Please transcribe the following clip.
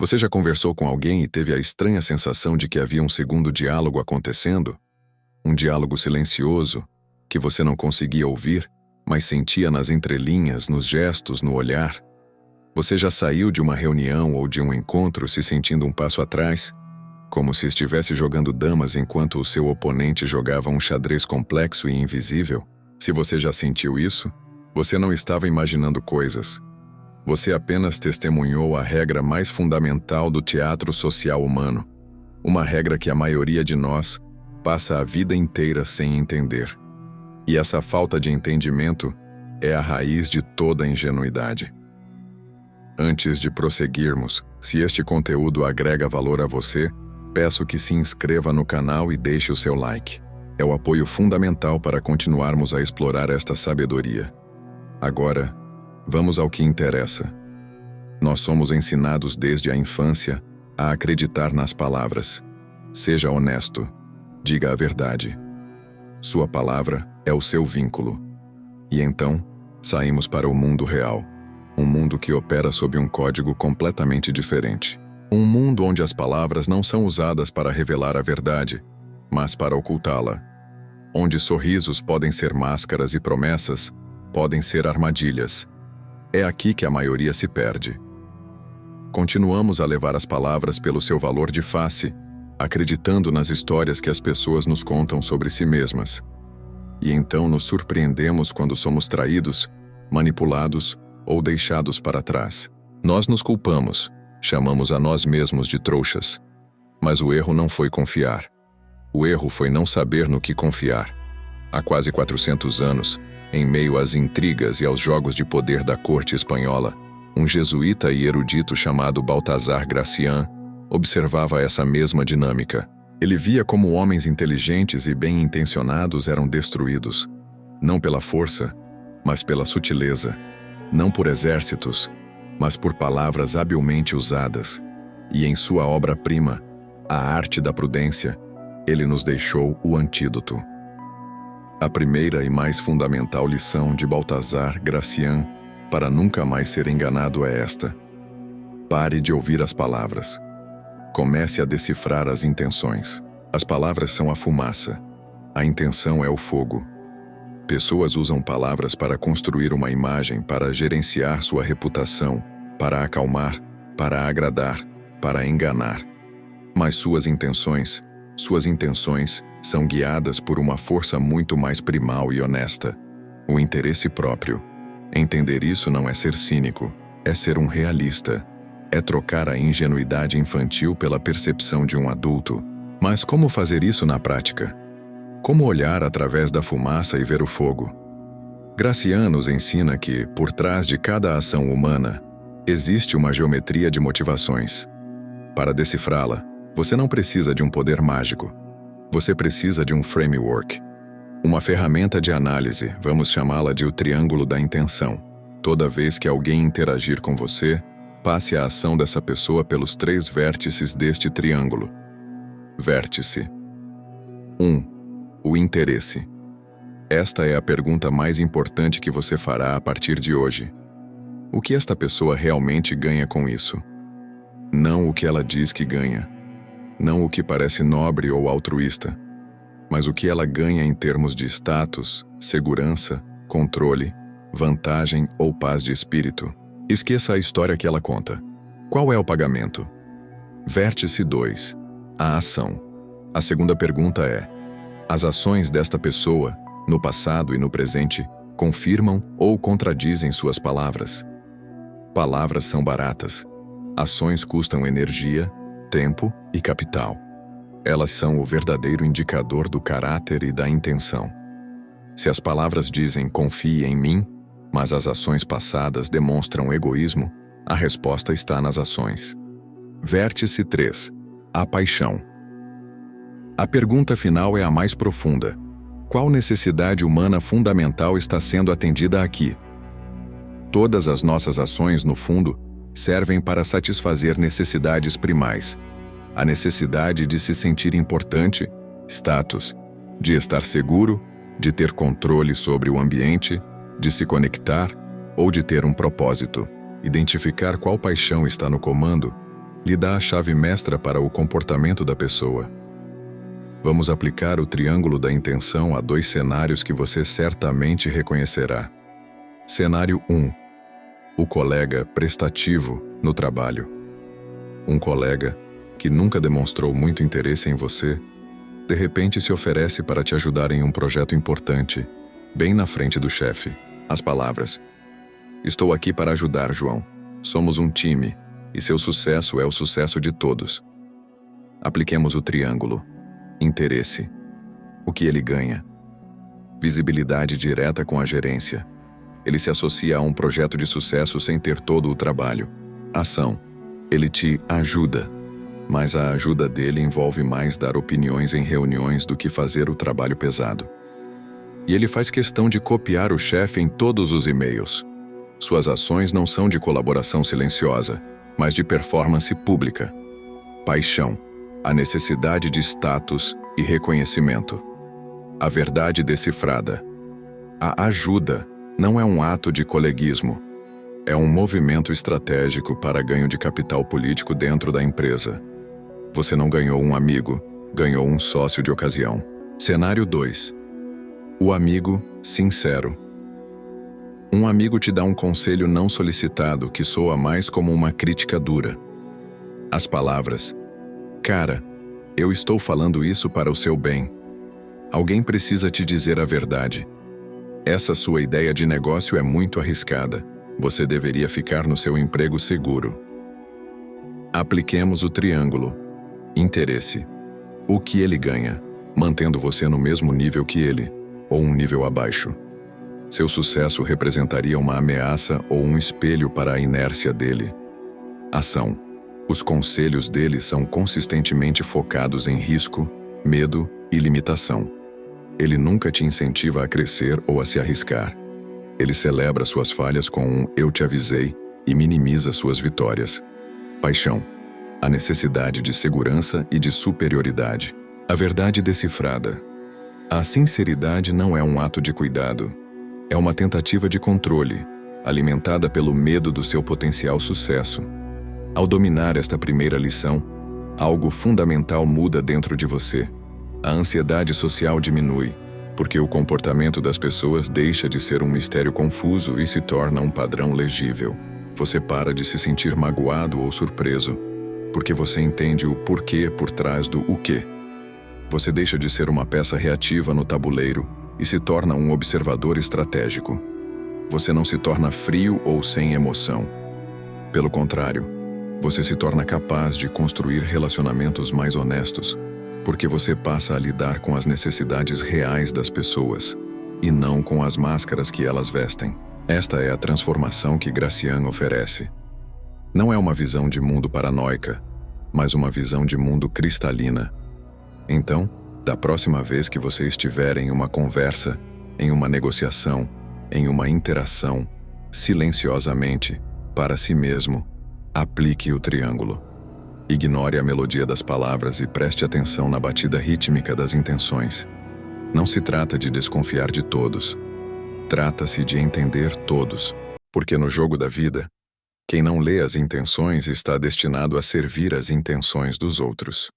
Você já conversou com alguém e teve a estranha sensação de que havia um segundo diálogo acontecendo? Um diálogo silencioso, que você não conseguia ouvir, mas sentia nas entrelinhas, nos gestos, no olhar? Você já saiu de uma reunião ou de um encontro se sentindo um passo atrás, como se estivesse jogando damas enquanto o seu oponente jogava um xadrez complexo e invisível? Se você já sentiu isso, você não estava imaginando coisas. Você apenas testemunhou a regra mais fundamental do teatro social humano, uma regra que a maioria de nós passa a vida inteira sem entender. E essa falta de entendimento é a raiz de toda a ingenuidade. Antes de prosseguirmos, se este conteúdo agrega valor a você, peço que se inscreva no canal e deixe o seu like. É o apoio fundamental para continuarmos a explorar esta sabedoria. Agora, vamos ao que interessa. Nós somos ensinados desde a infância a acreditar nas palavras. Seja honesto. Diga a verdade. Sua palavra é o seu vínculo. E então, saímos para o mundo real. Um mundo que opera sob um código completamente diferente. Um mundo onde as palavras não são usadas para revelar a verdade, mas para ocultá-la. Onde sorrisos podem ser máscaras e promessas podem ser armadilhas. É aqui que a maioria se perde. Continuamos a levar as palavras pelo seu valor de face, acreditando nas histórias que as pessoas nos contam sobre si mesmas. E então nos surpreendemos quando somos traídos, manipulados ou deixados para trás. Nós nos culpamos, chamamos a nós mesmos de trouxas. Mas o erro não foi confiar. O erro foi não saber no que confiar. Há quase 400 anos, em meio às intrigas e aos jogos de poder da corte espanhola, um jesuíta e erudito chamado Baltasar Gracián observava essa mesma dinâmica. Ele via como homens inteligentes e bem-intencionados eram destruídos, não pela força, mas pela sutileza, não por exércitos, mas por palavras habilmente usadas. E em sua obra-prima, A Arte da Prudência, ele nos deixou o antídoto. A primeira e mais fundamental lição de Baltasar Gracián para nunca mais ser enganado é esta: pare de ouvir as palavras. Comece a decifrar as intenções. As palavras são a fumaça. A intenção é o fogo. Pessoas usam palavras para construir uma imagem, para gerenciar sua reputação, para acalmar, para agradar, para enganar. Mas suas intenções são guiadas por uma força muito mais primal e honesta: o interesse próprio. Entender isso não é ser cínico, é ser um realista. É trocar a ingenuidade infantil pela percepção de um adulto. Mas como fazer isso na prática? Como olhar através da fumaça e ver o fogo? Gracián nos ensina que, por trás de cada ação humana, existe uma geometria de motivações. Para decifrá-la, você não precisa de um poder mágico. Você precisa de um framework. Uma ferramenta de análise, vamos chamá-la de o triângulo da intenção. Toda vez que alguém interagir com você, passe a ação dessa pessoa pelos 3 vértices deste triângulo. Vértice 1. O interesse. Esta é a pergunta mais importante que você fará a partir de hoje. O que esta pessoa realmente ganha com isso? Não o que ela diz que ganha. Não o que parece nobre ou altruísta, mas o que ela ganha em termos de status, segurança, controle, vantagem ou paz de espírito. Esqueça a história que ela conta. Qual é o pagamento? Vértice 2. A ação. A segunda pergunta é: as ações desta pessoa, no passado e no presente, confirmam ou contradizem suas palavras? Palavras são baratas. Ações custam energia, tempo e capital. Elas são o verdadeiro indicador do caráter e da intenção. Se as palavras dizem "confie em mim", mas as ações passadas demonstram egoísmo, a resposta está nas ações. Vértice 3. A paixão. A pergunta final é a mais profunda. Qual necessidade humana fundamental está sendo atendida aqui? Todas as nossas ações, no fundo, servem para satisfazer necessidades primais. A necessidade de se sentir importante, status, de estar seguro, de ter controle sobre o ambiente, de se conectar ou de ter um propósito. Identificar qual paixão está no comando lhe dá a chave mestra para o comportamento da pessoa. Vamos aplicar o triângulo da intenção a 2 cenários que você certamente reconhecerá. Cenário 1. O colega prestativo no trabalho. Um colega que nunca demonstrou muito interesse em você, de repente se oferece para te ajudar em um projeto importante, bem na frente do chefe. As palavras: "Estou aqui para ajudar, João. Somos um time, e seu sucesso é o sucesso de todos." Apliquemos o triângulo. Interesse. O que ele ganha? Visibilidade direta com a gerência. Ele se associa a um projeto de sucesso sem ter todo o trabalho. Ação. Ele te ajuda, mas a ajuda dele envolve mais dar opiniões em reuniões do que fazer o trabalho pesado. E ele faz questão de copiar o chefe em todos os e-mails. Suas ações não são de colaboração silenciosa, mas de performance pública. Paixão. A necessidade de status e reconhecimento. A verdade decifrada. A ajuda não é um ato de coleguismo. É um movimento estratégico para ganho de capital político dentro da empresa. Você não ganhou um amigo, ganhou um sócio de ocasião. Cenário 2. O amigo sincero. Um amigo te dá um conselho não solicitado que soa mais como uma crítica dura. As palavras: "Cara, eu estou falando isso para o seu bem. Alguém precisa te dizer a verdade. Essa sua ideia de negócio é muito arriscada. Você deveria ficar no seu emprego seguro." Apliquemos o triângulo. Interesse. O que ele ganha, mantendo você no mesmo nível que ele, ou um nível abaixo? Seu sucesso representaria uma ameaça ou um espelho para a inércia dele? Ação. Os conselhos dele são consistentemente focados em risco, medo e limitação. Ele nunca te incentiva a crescer ou a se arriscar. Ele celebra suas falhas com um "eu te avisei" e minimiza suas vitórias. Paixão. A necessidade de segurança e de superioridade. A verdade decifrada. A sinceridade não é um ato de cuidado. É uma tentativa de controle, alimentada pelo medo do seu potencial sucesso. Ao dominar esta primeira lição, algo fundamental muda dentro de você. A ansiedade social diminui, porque o comportamento das pessoas deixa de ser um mistério confuso e se torna um padrão legível. Você para de se sentir magoado ou surpreso, porque você entende o porquê por trás do o quê. Você deixa de ser uma peça reativa no tabuleiro e se torna um observador estratégico. Você não se torna frio ou sem emoção. Pelo contrário, você se torna capaz de construir relacionamentos mais honestos, porque você passa a lidar com as necessidades reais das pessoas, e não com as máscaras que elas vestem. Esta é a transformação que Gracian oferece. Não é uma visão de mundo paranoica, mas uma visão de mundo cristalina. Então, da próxima vez que você estiver em uma conversa, em uma negociação, em uma interação, silenciosamente, para si mesmo, aplique o triângulo. Ignore a melodia das palavras e preste atenção na batida rítmica das intenções. Não se trata de desconfiar de todos. Trata-se de entender todos, porque no jogo da vida, quem não lê as intenções está destinado a servir as intenções dos outros.